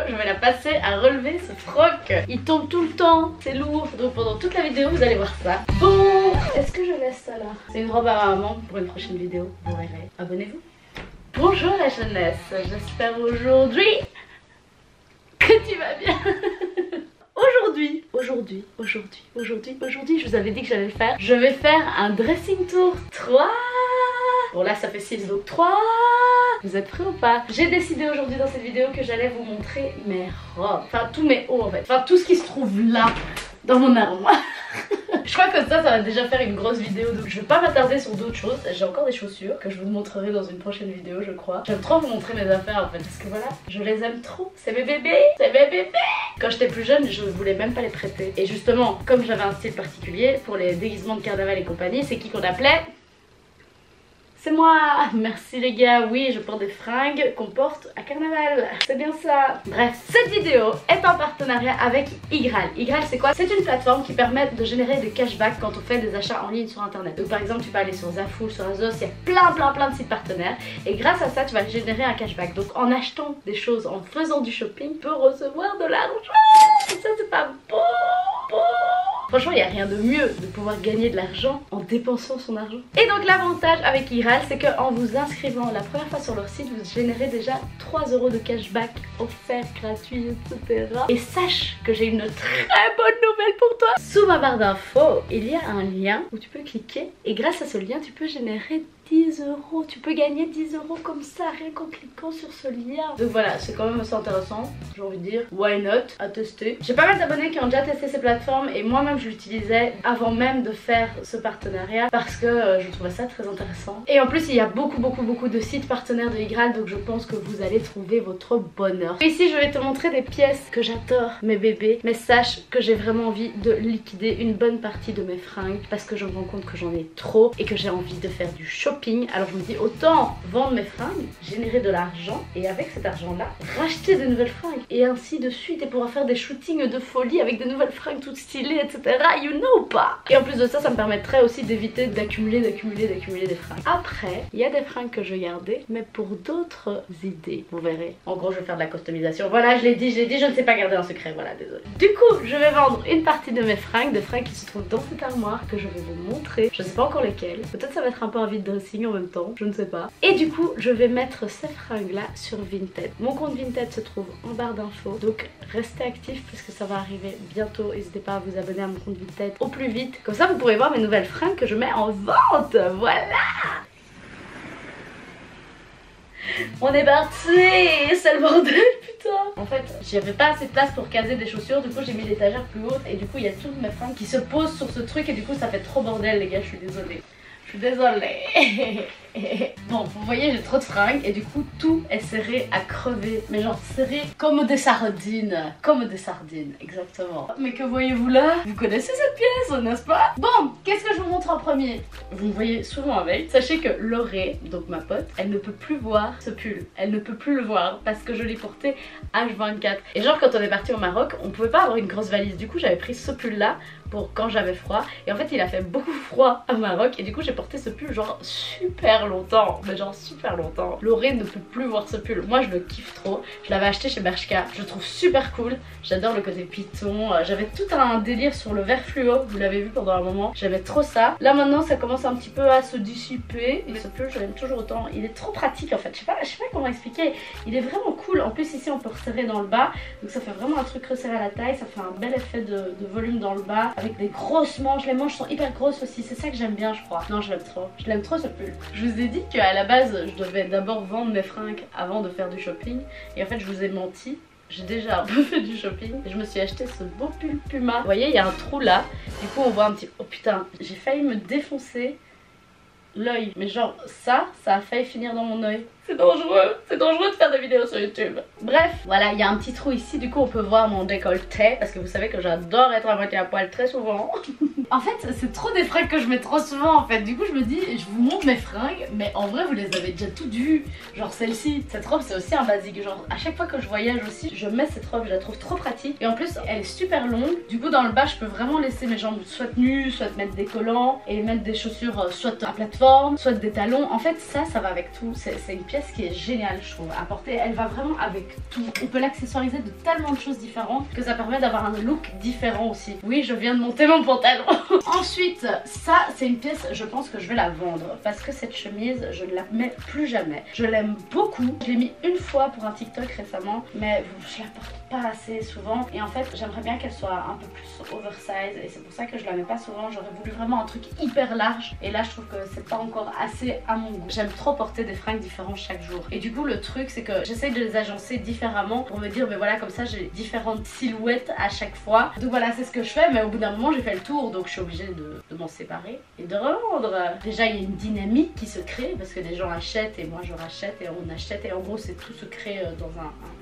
je vais la passer à relever ce froc. Il tombe tout le temps, c'est lourd. Donc pendant toute la vidéo, vous allez voir ça. Bon, est-ce que je laisse ça là? C'est une robe à maman pour une prochaine vidéo, vous verrez. Abonnez-vous. Bonjour la jeunesse, j'espère aujourd'hui que tu vas bien. Aujourd'hui, je vous avais dit que j'allais le faire. Je vais faire un dressing tour 3. Bon là ça fait 6 donc 3. Vous êtes prêts ou pas? J'ai décidé aujourd'hui dans cette vidéo que j'allais vous montrer mes robes. Enfin tous mes hauts en fait. Enfin tout ce qui se trouve là dans mon armoire. Je crois que ça va déjà faire une grosse vidéo, donc je vais pas m'attarder sur d'autres choses. J'ai encore des chaussures que je vous montrerai dans une prochaine vidéo je crois. J'aime trop vous montrer mes affaires en fait, parce que voilà, je les aime trop. C'est mes bébés, c'est mes bébés. Quand j'étais plus jeune, je voulais même pas les prêter. Et justement, comme j'avais un style particulier, pour les déguisements de carnaval et compagnie, c'est qui qu'on appelait? C'est moi! Merci les gars, oui je porte des fringues qu'on porte à carnaval, c'est bien ça. Bref, cette vidéo est en partenariat avec Igral. Igral c'est quoi? C'est une plateforme qui permet de générer des cashbacks quand on fait des achats en ligne sur internet. Donc par exemple tu peux aller sur Zaful, sur Azos, il y a plein de sites partenaires. Et grâce à ça tu vas générer un cashback. Donc en achetant des choses, en faisant du shopping, tu peux recevoir de l'argent. Et ça c'est pas beau. Franchement, il n'y a rien de mieux de pouvoir gagner de l'argent en dépensant son argent. Et donc l'avantage avec Igral, c'est qu'en vous inscrivant la première fois sur leur site, vous générez déjà 3 € de cashback offert, gratuit, etc. Et sache que j'ai une très bonne nouvelle pour toi. Sous ma barre d'infos, il y a un lien où tu peux cliquer et grâce à ce lien, tu peux générer 10 €. Tu peux gagner 10 € comme ça, rien qu'en cliquant sur ce lien. Donc voilà, c'est quand même assez intéressant, j'ai envie de dire. Why not? À tester. J'ai pas mal d'abonnés qui ont déjà testé ces plateformes et moi-même je l'utilisais avant même de faire ce partenariat parce que je trouvais ça très intéressant. Et en plus, il y a beaucoup de sites partenaires de Igral, donc je pense que vous allez trouver votre bonheur. Ici, je vais te montrer des pièces que j'adore, mes bébés. Mais sache que j'ai vraiment envie de liquider une bonne partie de mes fringues parce que je me rends compte que j'en ai trop et que j'ai envie de faire du shopping. Alors je me dis autant vendre mes fringues, générer de l'argent et avec cet argent là racheter de nouvelles fringues et ainsi de suite et pouvoir faire des shootings de folie avec de nouvelles fringues toutes stylées etc. You know pas. Et en plus de ça, ça me permettrait aussi d'éviter d'accumuler des fringues. Après il y a des fringues que je vais garder mais pour d'autres idées, vous verrez. En gros je vais faire de la customisation. Voilà, je l'ai dit, je ne sais pas garder un secret, voilà, désolé. Du coup je vais vendre une partie de mes fringues, des fringues qui se trouvent dans cette armoire que je vais vous montrer. Je sais pas encore lesquelles, peut-être ça va être un peu un vide dressing en même temps, je ne sais pas. Et du coup je vais mettre ces fringues là sur Vinted. Mon compte Vinted se trouve en barre d'infos, donc restez actifs parce que ça va arriver bientôt. N'hésitez pas à vous abonner à mon compte Vinted au plus vite, comme ça vous pourrez voir mes nouvelles fringues que je mets en vente. Voilà, on est parti, c'est le bordel putain. En fait j'avais pas assez de place pour caser des chaussures, du coup j'ai mis l'étagère plus haute et du coup il y a toutes mes fringues qui se posent sur ce truc et du coup ça fait trop bordel les gars, je suis désolée. Je suis désolée. Bon, vous voyez, j'ai trop de fringues et du coup tout est serré à crever. Mais genre serré comme des sardines. Comme des sardines, exactement. Mais que voyez-vous là? Vous connaissez cette pièce, n'est-ce pas? Bon, qu'est-ce que je vous montre en premier? Vous me voyez souvent avec. Sachez que Laurée, donc ma pote, elle ne peut plus voir ce pull. Elle ne peut plus le voir parce que je l'ai porté H24. Et genre quand on est parti au Maroc, on pouvait pas avoir une grosse valise. Du coup j'avais pris ce pull là pour quand j'avais froid. Et en fait il a fait beaucoup froid au Maroc et du coup j'ai porté ce pull genre super longtemps, mais genre super longtemps. Laurée ne peut plus voir ce pull, moi je le kiffe trop. Je l'avais acheté chez Bershka, je le trouve super cool. J'adore le côté python, j'avais tout un délire sur le vert fluo, vous l'avez vu pendant un moment, j'aimais trop ça. Là maintenant ça commence un petit peu à se dissiper, mais ce pull je l'aime toujours autant. Il est trop pratique en fait, je sais pas comment expliquer, il est vraiment cool. En plus ici on peut resserrer dans le bas, donc ça fait vraiment un truc resserré à la taille, ça fait un bel effet de volume dans le bas avec des grosses manches. Les manches sont hyper grosses aussi, c'est ça que j'aime bien je crois. Non je l'aime trop ce pull. Je vous ai dit qu'à la base je devais d'abord vendre mes fringues avant de faire du shopping et en fait je vous ai menti. J'ai déjà un peu fait du shopping et je me suis acheté ce beau pull Puma. Vous voyez il y a un trou là, du coup on voit un petit... Oh putain, j'ai failli me défoncer l'œil, mais genre ça a failli finir dans mon œil. C'est dangereux de faire des vidéos sur YouTube. Bref, voilà, il y a un petit trou ici, du coup on peut voir mon décolleté parce que vous savez que j'adore être à moitié à poil très souvent. En fait, c'est trop des fringues que je mets trop souvent en fait. Du coup je me dis, je vous montre mes fringues, mais en vrai vous les avez déjà toutes vues. Genre celle-ci, cette robe c'est aussi un basique. Genre à chaque fois que je voyage aussi, je mets cette robe, je la trouve trop pratique. Et en plus elle est super longue. Du coup dans le bas je peux vraiment laisser mes jambes soit nues, soit mettre des collants et mettre des chaussures soit à plateforme formes, soit des talons. En fait ça va avec tout, c'est une pièce qui est géniale je trouve à porter, elle va vraiment avec tout. On peut l'accessoiriser de tellement de choses différentes que ça permet d'avoir un look différent aussi. Oui, je viens de monter mon pantalon. Ensuite, ça c'est une pièce, je pense que je vais la vendre parce que cette chemise, je ne la mets plus jamais. Je l'aime beaucoup. Je l'ai mis une fois pour un TikTok récemment, mais je la porte pas assez souvent. Et en fait, j'aimerais bien qu'elle soit un peu plus oversize et c'est pour ça que je la mets pas souvent. J'aurais voulu vraiment un truc hyper large et là je trouve que c'est pas encore assez à mon goût. J'aime trop porter des fringues différentes chaque jour. Et du coup, le truc c'est que j'essaye de les agencer différemment pour me dire, mais voilà, comme ça j'ai différentes silhouettes à chaque fois. Donc voilà, c'est ce que je fais, mais au bout d'un moment j'ai fait le tour, donc je suis obligée de m'en séparer et de revendre. Déjà il y a une dynamique qui se crée parce que des gens achètent et moi je rachète et on achète et en gros c'est tout se crée dans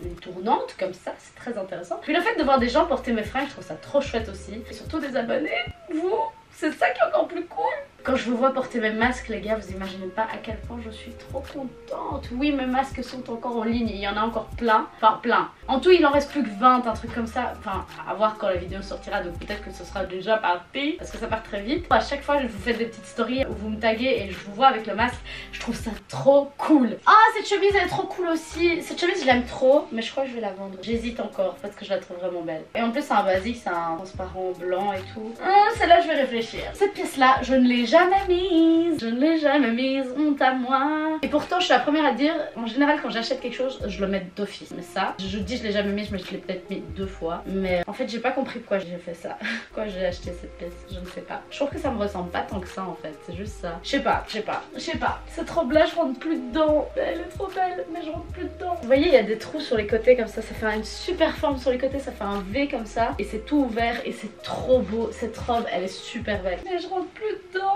une tournante comme ça, c'est très intéressant. Puis le fait de voir des gens porter mes fringues, je trouve ça trop chouette aussi. Et surtout des abonnés, vous, c'est ça qui est encore plus cool. Quand je vous vois porter mes masques, les gars, vous imaginez pas à quel point je suis trop contente. Oui, mes masques sont encore en ligne, il y en a encore plein. Enfin, plein. En tout, il en reste plus que 20, un truc comme ça. Enfin, à voir quand la vidéo sortira, donc peut-être que ce sera déjà parti, parce que ça part très vite. À chaque fois, je vous fais des petites stories où vous me taguez et je vous vois avec le masque. Je trouve ça trop cool. Ah, cette chemise, elle est trop cool aussi. Cette chemise, je l'aime trop, mais je crois que je vais la vendre. J'hésite encore, parce que je la trouve vraiment belle. Et en plus, c'est un basique, c'est un transparent blanc et tout. Celle-là, je vais réfléchir. Cette pièce-là, je ne l'ai jamais mise. Je ne l'ai jamais mise, honte à moi. Et pourtant, je suis la première à dire, en général, quand j'achète quelque chose, je le mets d'office. Mais ça, je dis je l'ai jamais mise, mais je l'ai peut-être mis 2 fois. Mais en fait, j'ai pas compris pourquoi j'ai fait ça. Pourquoi j'ai acheté cette pièce, je ne sais pas. Je trouve que ça me ressemble pas tant que ça en fait, c'est juste ça. Je sais pas. Cette robe là, je rentre plus dedans. Elle est trop belle, mais je rentre plus dedans. Vous voyez, il y a des trous sur les côtés comme ça fait une super forme sur les côtés, ça fait un V comme ça. Et c'est tout ouvert et c'est trop beau. Cette robe, elle est super belle. Mais je rentre plus dedans.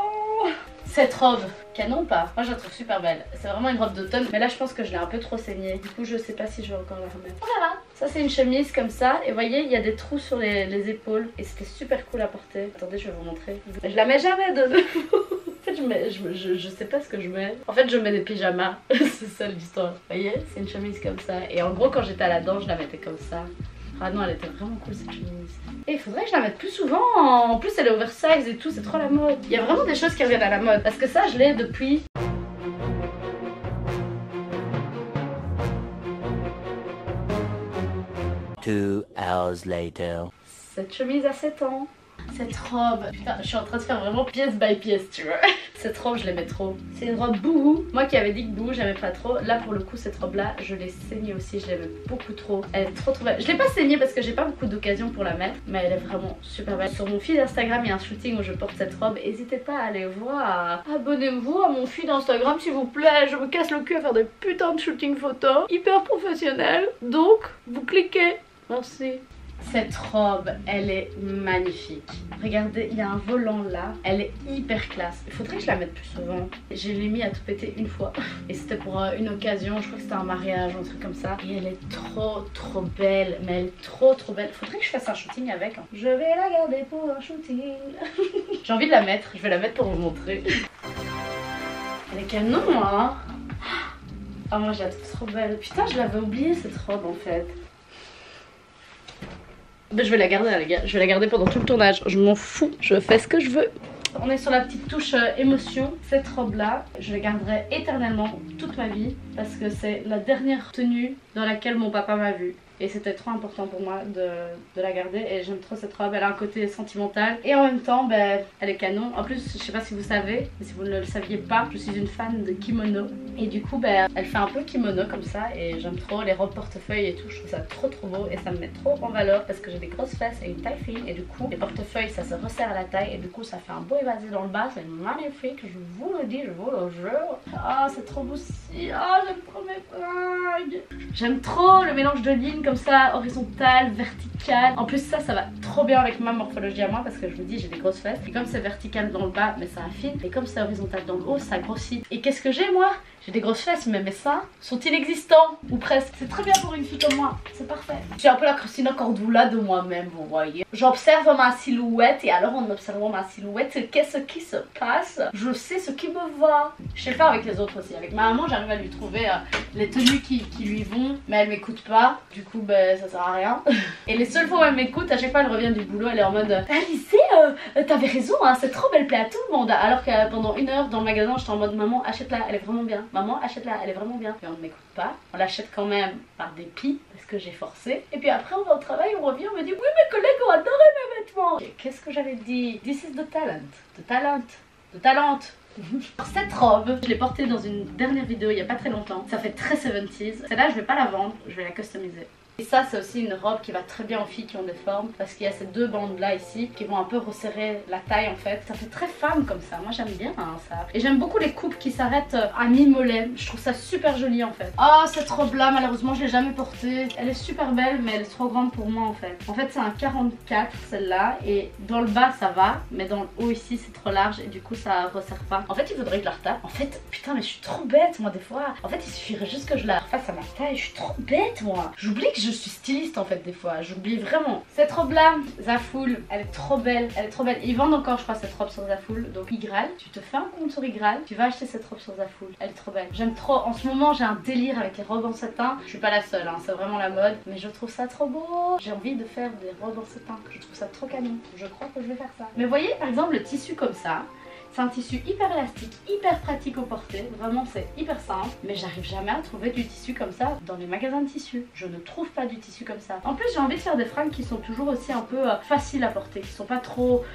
Cette robe, canon ou pas? Moi je la trouve super belle. C'est vraiment une robe d'automne, mais là je pense que je l'ai un peu trop saignée. Du coup je sais pas si je vais encore la remettre. Voilà, ça c'est une chemise comme ça. Et vous voyez, il y a des trous sur les épaules. Et c'était super cool à porter. Attendez, je vais vous montrer. Je la mets jamais de nouveau. En fait je sais pas ce que je mets. En fait je mets des pyjamas. C'est ça l'histoire. Vous voyez, c'est une chemise comme ça. Et en gros quand j'étais à la danse, je la mettais comme ça. Ah non, elle était vraiment cool cette chemise. Et il faudrait que je la mette plus souvent. En plus elle est oversize et tout, c'est trop la mode. Il y a vraiment des choses qui reviennent à la mode. Parce que ça je l'ai depuis... Two hours later. Cette chemise a 7 ans. Cette robe, putain, je suis en train de faire vraiment pièce by pièce, tu vois. Cette robe, je l'aimais trop. C'est une robe bouhou. Moi qui avais dit que bouhou, j'aimais pas trop. Là, pour le coup, cette robe-là, je l'ai saignée aussi. Je l'aimais beaucoup trop. Elle est trop belle. Je l'ai pas saignée parce que j'ai pas beaucoup d'occasions pour la mettre, mais elle est vraiment super belle. Sur mon feed Instagram, il y a un shooting où je porte cette robe. N'hésitez pas à aller voir. Abonnez-vous à mon feed Instagram, s'il vous plaît. Je me casse le cul à faire des putains de shooting photos hyper professionnels. Donc, vous cliquez. Merci. Cette robe, elle est magnifique. Regardez, il y a un volant là. Elle est hyper classe. Il faudrait que je la mette plus souvent. Je l'ai mis à tout péter une fois. Et c'était pour une occasion. Je crois que c'était un mariage ou un truc comme ça. Et elle est trop belle. Mais elle est trop belle. Il faudrait que je fasse un shooting avec. Je vais la garder pour un shooting. J'ai envie de la mettre. Je vais la mettre pour vous montrer. Elle est canon, hein. Oh, moi, je la trouve trop belle. Putain, je l'avais oublié cette robe en fait. Ben, je vais la garder là, les gars, je vais la garder pendant tout le tournage, je m'en fous, je fais ce que je veux. On est sur la petite touche émotion. Cette robe là, je la garderai éternellement toute ma vie parce que c'est la dernière tenue dans laquelle mon papa m'a vue. Et c'était trop important pour moi de la garder. Et j'aime trop cette robe, elle a un côté sentimental. Et en même temps, ben, elle est canon. En plus, je sais pas si vous savez, mais si vous ne le saviez pas, je suis une fan de kimono. Et du coup, ben, elle fait un peu kimono comme ça. Et j'aime trop les robes portefeuille et tout. Je trouve ça trop beau. Et ça me met trop en valeur parce que j'ai des grosses fesses et une taille fine. Et du coup, les portefeuilles, ça se resserre à la taille. Et du coup, ça fait un beau évasé dans le bas. C'est magnifique, je vous le dis, je vous le jure. Ah, c'est trop beau aussi. Ah, j'aime trop mes fringues. J'aime trop le mélange de lignes comme ça, horizontale, verticale. En plus ça va trop bien avec ma morphologie à moi parce que je vous dis j'ai des grosses fesses. Et comme c'est vertical dans le bas, mais ça affine. Et comme c'est horizontal dans le haut, ça grossit. Et qu'est-ce que j'ai moi? J'ai des grosses fesses, mais mes seins sont inexistants. Ou presque. C'est très bien pour une fille comme moi. C'est parfait. Je suis un peu la Christina Cordula de moi-même, vous voyez. J'observe ma silhouette et alors en observant ma silhouette, qu'est-ce qui se passe? Je sais ce qui me va. Je sais le faire avec les autres aussi. Avec ma maman, j'arrive à lui trouver les tenues qui lui vont, mais elle m'écoute pas. Du coup, ben, ça sert à rien. Et les seules fois où elle m'écoute, à chaque fois elle revient revient du boulot, elle est en mode Alizée, t'avais raison, hein, cette robe elle plaît à tout le monde. Alors que pendant 1 heure dans le magasin, j'étais en mode maman, achète-la, elle est vraiment bien. Maman, achète-la, elle est vraiment bien. Et on ne m'écoute pas, on l'achète quand même par dépit parce que j'ai forcé. Et puis après, on va au travail, on revient, on me dit oui, mes collègues ont adoré mes vêtements. Qu'est-ce que j'avais dit? This is the talent, the talent, the talent. Cette robe, je l'ai portée dans une dernière vidéo il y a pas très longtemps. Ça fait très 70s. Celle-là, je vais pas la vendre, je vais la customiser. Et ça, c'est aussi une robe qui va très bien aux filles qui ont des formes parce qu'il y a ces 2 bandes là ici qui vont un peu resserrer la taille en fait. Ça fait très femme comme ça, moi j'aime bien hein, ça. Et j'aime beaucoup les coupes qui s'arrêtent à mi-mollet, je trouve ça super joli en fait. Oh, cette robe là, malheureusement je l'ai jamais portée. Elle est super belle mais elle est trop grande pour moi en fait. En fait c'est un 44 celle-là et dans le bas ça va, mais dans le haut ici c'est trop large et du coup ça resserre pas. En fait il faudrait que je la retape. En fait, putain mais je suis trop bête moi des fois. En fait il suffirait juste que je la refasse à ma taille, je suis trop bête moi. J'oublie que je suis styliste en fait des fois, j'oublie vraiment. Cette robe là, Zaful, elle est trop belle, elle est trop belle. Ils vendent encore je crois cette robe sur Zaful, donc Igral, tu te fais un compte sur Igral, tu vas acheter cette robe sur Zaful, elle est trop belle. J'aime trop, en ce moment j'ai un délire avec les robes en satin, je suis pas la seule, hein, c'est vraiment la mode, mais je trouve ça trop beau. J'ai envie de faire des robes en satin, je trouve ça trop canon, je crois que je vais faire ça. Mais voyez par exemple le tissu comme ça, c'est un tissu hyper élastique, hyper pratique au porter, vraiment c'est hyper simple. Mais j'arrive jamais à trouver du tissu comme ça dans les magasins de tissus. Je ne trouve pas du tissu comme ça. En plus j'ai envie de faire des fringues qui sont toujours aussi un peu faciles à porter, qui sont pas trop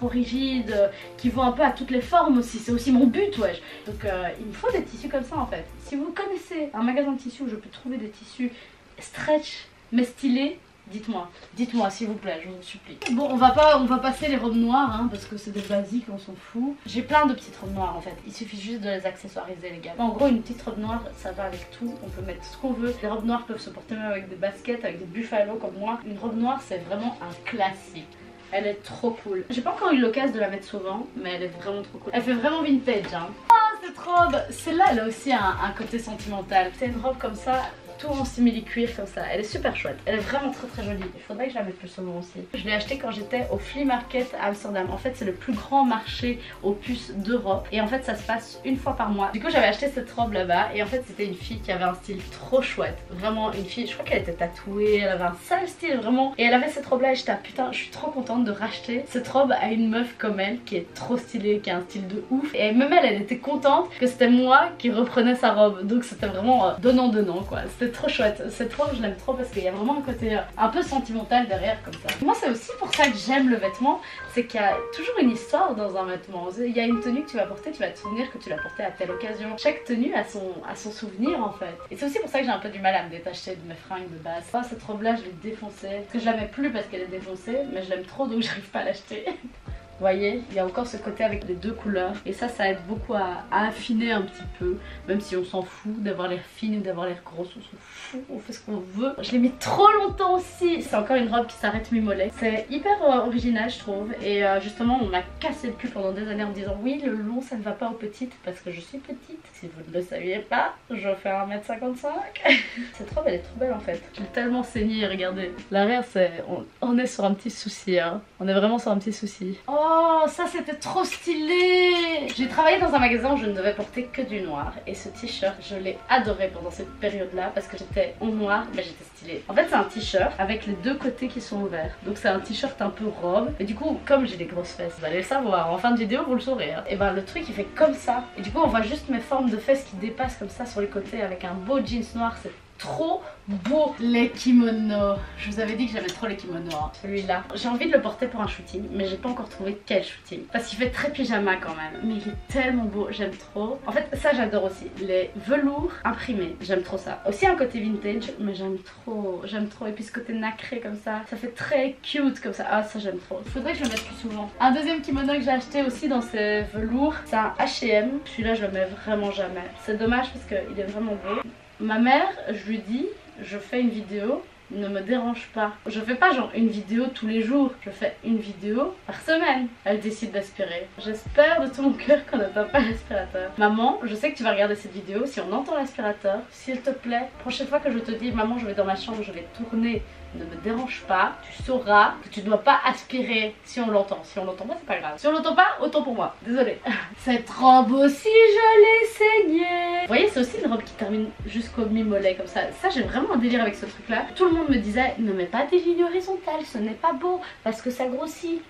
rigides, qui vont un peu à toutes les formes aussi, c'est aussi mon but wesh. Donc il me faut des tissus comme ça en fait. Si vous connaissez un magasin de tissus où je peux trouver des tissus stretch mais stylés, dites-moi s'il vous plaît, je vous supplie. Bon, on va passer les robes noires hein, parce que c'est des basiques, on s'en fout. J'ai plein de petites robes noires en fait, il suffit juste de les accessoiriser les gars. En gros une petite robe noire ça va avec tout, on peut mettre ce qu'on veut. Les robes noires peuvent se porter même avec des baskets, avec des buffalo comme moi. Une robe noire c'est vraiment un classique. Elle est trop cool. J'ai pas encore eu l'occasion de la mettre souvent, mais elle est vraiment trop cool. Elle fait vraiment vintage hein. Oh cette robe, celle-là elle a aussi un côté sentimental. C'est une robe comme ça, tout en simili-cuir comme ça, elle est super chouette, elle est vraiment très jolie, il faudrait que je la mette plus souvent aussi. Je l'ai acheté quand j'étais au Flea Market à Amsterdam, en fait c'est le plus grand marché aux puces d'Europe et en fait ça se passe une fois par mois. Du coup j'avais acheté cette robe là-bas et en fait c'était une fille qui avait un style trop chouette, vraiment une fille, je crois qu'elle était tatouée, elle avait un sale style vraiment et elle avait cette robe là et j'étais putain je suis trop contente de racheter cette robe à une meuf comme elle qui est trop stylée, qui a un style de ouf et même elle était contente que c'était moi qui reprenais sa robe, donc c'était vraiment donnant quoi, c'était trop chouette. Cette robe je l'aime trop parce qu'il y a vraiment un côté un peu sentimental derrière comme ça. Moi c'est aussi pour ça que j'aime le vêtement, c'est qu'il y a toujours une histoire dans un vêtement. Il y a une tenue que tu vas porter, tu vas te souvenir que tu l'as portée à telle occasion. Chaque tenue a son souvenir en fait. Et c'est aussi pour ça que j'ai un peu du mal à me détacher de mes fringues de base. Oh, cette robe là je l'ai défoncée, parce que je la mets plus parce qu'elle est défoncée, mais je l'aime trop donc j'arrive pas à l'acheter. Vous voyez, il y a encore ce côté avec les 2 couleurs et ça aide beaucoup à affiner un petit peu, même si on s'en fout d'avoir l'air fine ou d'avoir l'air grosse, on s'en fout, on fait ce qu'on veut. Je l'ai mis trop longtemps aussi, c'est encore une robe qui s'arrête mi-mollet. C'est hyper original je trouve et justement on m'a cassé le cul pendant des années en me disant oui le long ça ne va pas aux petites parce que je suis petite. Si vous ne le saviez pas, je fais 1m55. Cette robe elle est trop belle en fait, je l'ai tellement saignée, regardez. L'arrière c'est, on est sur un petit souci hein, on est vraiment sur un petit souci. Oh ça c'était trop stylé. J'ai travaillé dans un magasin où je ne devais porter que du noir et ce t-shirt je l'ai adoré pendant cette période là parce que j'étais en noir mais j'étais stylée. En fait c'est un t-shirt avec les 2 côtés qui sont ouverts, donc c'est un t-shirt un peu robe et du coup comme j'ai des grosses fesses, vous allez le savoir, en fin de vidéo vous le saurez hein. Et ben le truc il fait comme ça et du coup on voit juste mes formes de fesses qui dépassent comme ça sur les côtés avec un beau jeans noir, c'est trop beau. Les kimonos, je vous avais dit que j'aimais trop les kimonos hein. Celui-là j'ai envie de le porter pour un shooting mais j'ai pas encore trouvé quel shooting parce qu'il fait très pyjama quand même, mais il est tellement beau, j'aime trop. En fait ça j'adore aussi, les velours imprimés, j'aime trop ça. Aussi un côté vintage mais j'aime trop et puis ce côté nacré comme ça, ça fait très cute comme ça, ah ça j'aime trop. Il faudrait que je le mette plus souvent. Un deuxième kimono que j'ai acheté aussi dans ces velours, c'est un H&M, celui-là je le mets vraiment jamais, c'est dommage parce qu'il est vraiment beau. Ma mère, je lui dis, je fais une vidéo, ne me dérange pas. Je fais pas genre une vidéo tous les jours, je fais une vidéo par semaine. Elle décide d'aspirer. J'espère de tout mon cœur qu'on n'entend pas l'aspirateur. Maman, je sais que tu vas regarder cette vidéo, si on entend l'aspirateur, s'il te plaît, prochaine fois que je te dis maman je vais dans ma chambre, je vais tourner, ne me dérange pas, tu sauras que tu ne dois pas aspirer si on l'entend. Si on l'entend pas c'est pas grave. Si on l'entend pas, autant pour moi, désolée. Cette robe aussi je l'ai saignée. Vous voyez c'est aussi une robe qui termine jusqu'au mi-mollet comme ça. Ça, j'ai vraiment un délire avec ce truc là. Tout le monde me disait ne mets pas des lignes horizontales, ce n'est pas beau parce que ça grossit.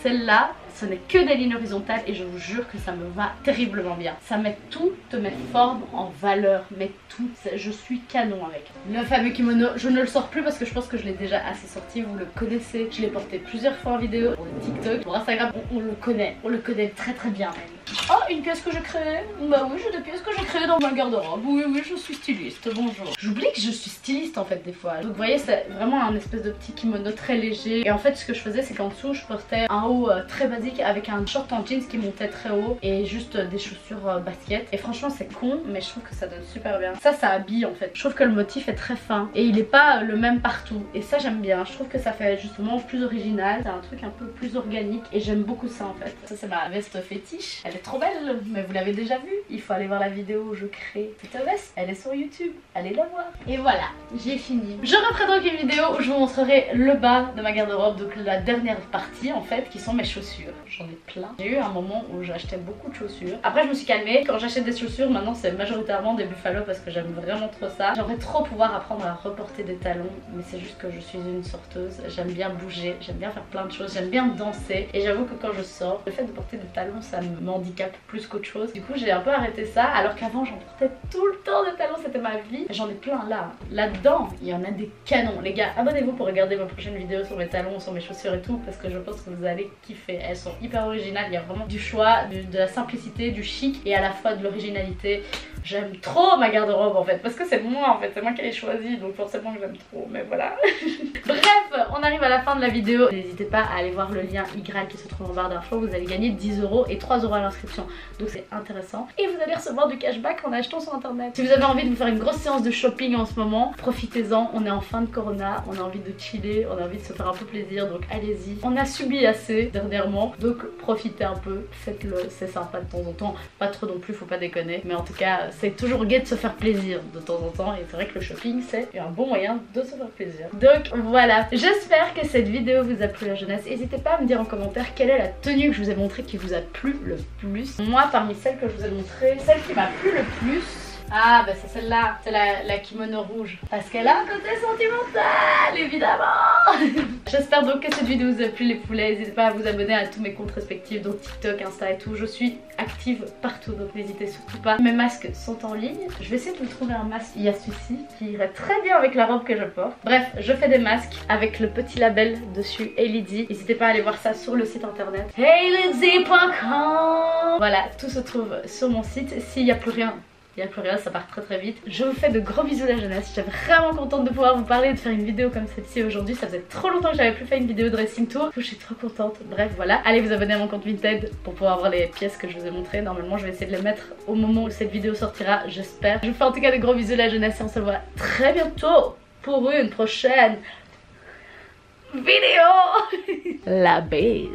Celle-là, ce n'est que des lignes horizontales et je vous jure que ça me va terriblement bien. Ça met toutes mes formes en valeur, mais tout, je suis canon avec. Le fameux kimono, je ne le sors plus parce que je pense que je l'ai déjà assez sorti, vous le connaissez. Je l'ai porté plusieurs fois en vidéo pour TikTok, pour Instagram, on le connaît très très bien même. Oh, une pièce que je crée. Bah oui, j'ai des pièces que j'ai créées dans ma garde-robe. Oui, je suis styliste, bonjour. J'oublie que je suis styliste en fait des fois. Donc vous voyez, c'est vraiment un espèce de petit kimono très léger. Et en fait, ce que je faisais, c'est qu'en dessous, je portais un haut très basique avec un short en jeans qui montait très haut et juste des chaussures basket. Et franchement, c'est con, mais je trouve que ça donne super bien. Ça habille en fait. Je trouve que le motif est très fin et il est pas le même partout. Et ça, j'aime bien. Je trouve que ça fait justement plus original. C'est un truc un peu plus organique et j'aime beaucoup ça en fait. Ça, c'est ma veste fétiche. Elle est trop belle, mais vous l'avez déjà vue. Il faut aller voir la vidéo où je crée cette veste. Elle est sur YouTube. Allez la voir. Et voilà, j'ai fini. Je referai donc une vidéo où je vous montrerai le bas de ma garde-robe, donc la dernière partie en fait, qui sont mes chaussures. J'en ai plein. J'ai eu un moment où j'achetais beaucoup de chaussures. Après, je me suis calmée. Quand j'achète des chaussures, maintenant c'est majoritairement des Buffalo parce que j'aime vraiment trop ça. J'aimerais trop pouvoir apprendre à reporter des talons, mais c'est juste que je suis une sorteuse. J'aime bien bouger, j'aime bien faire plein de choses, j'aime bien danser. Et j'avoue que quand je sors, le fait de porter des talons, ça me handicape plus qu'autre chose. Du coup, j'ai un peu arrêté ça, alors qu'avant j'en portais tout le temps des talons, c'était ma vie. J'en ai plein là. Là-dedans, il y en a des canons. Les gars, abonnez-vous pour regarder ma prochaine vidéo sur mes talons, sur mes chaussures et tout, parce que je pense que vous allez kiffer. Elles sont hyper originales, il y a vraiment du choix, de la simplicité, du chic et à la fois de l'originalité. J'aime trop ma garde-robe en fait, parce que c'est moi en fait, c'est moi qui l'ai choisi, donc forcément que j'aime trop, mais voilà. Bref, on arrive à la fin de la vidéo. N'hésitez pas à aller voir le lien YGRAL qui se trouve en barre d'infos, vous allez gagner 10 € et 3 € à l'inscription, donc c'est intéressant. Et vous allez recevoir du cashback en achetant sur internet. Si vous avez envie de vous faire une grosse séance de shopping en ce moment, profitez-en, on est en fin de corona, on a envie de chiller, on a envie de se faire un peu plaisir, donc allez-y. On a subi assez dernièrement, donc profitez un peu, faites-le, c'est sympa de temps en temps, pas trop non plus, faut pas déconner, mais en tout cas c'est toujours gai de se faire plaisir de temps en temps et c'est vrai que le shopping c'est un bon moyen de se faire plaisir. Donc voilà, j'espère que cette vidéo vous a plu la jeunesse. N'hésitez pas à me dire en commentaire quelle est la tenue que je vous ai montrée qui vous a plu le plus. Moi, parmi celles que je vous ai montrées, celle qui m'a plu le plus, ah bah c'est celle-là, c'est la kimono rouge. Parce qu'elle a un côté sentimental, évidemment. J'espère donc que cette vidéo vous a plu les poulets. N'hésitez pas à vous abonner à tous mes comptes respectifs, donc TikTok, Insta et tout. Je suis active partout, donc n'hésitez surtout pas. Mes masques sont en ligne. Je vais essayer de vous trouver un masque. Il y a celui-ci qui irait très bien avec la robe que je porte. Bref, je fais des masques avec le petit label dessus, Hailey. N'hésitez pas à aller voir ça sur le site internet haileyz.com. Voilà, tout se trouve sur mon site. S'il n'y a plus rien, ça part très très vite. Je vous fais de gros bisous la jeunesse. J'étais vraiment contente de pouvoir vous parler et de faire une vidéo comme celle-ci aujourd'hui. Ça faisait trop longtemps que j'avais plus fait une vidéo dressing tour. Je suis trop contente. Bref voilà, allez vous abonner à mon compte Vinted pour pouvoir voir les pièces que je vous ai montrées. Normalement je vais essayer de les mettre au moment où cette vidéo sortira, j'espère. Je vous fais en tout cas de gros bisous la jeunesse et on se voit très bientôt pour une prochaine vidéo. La bise.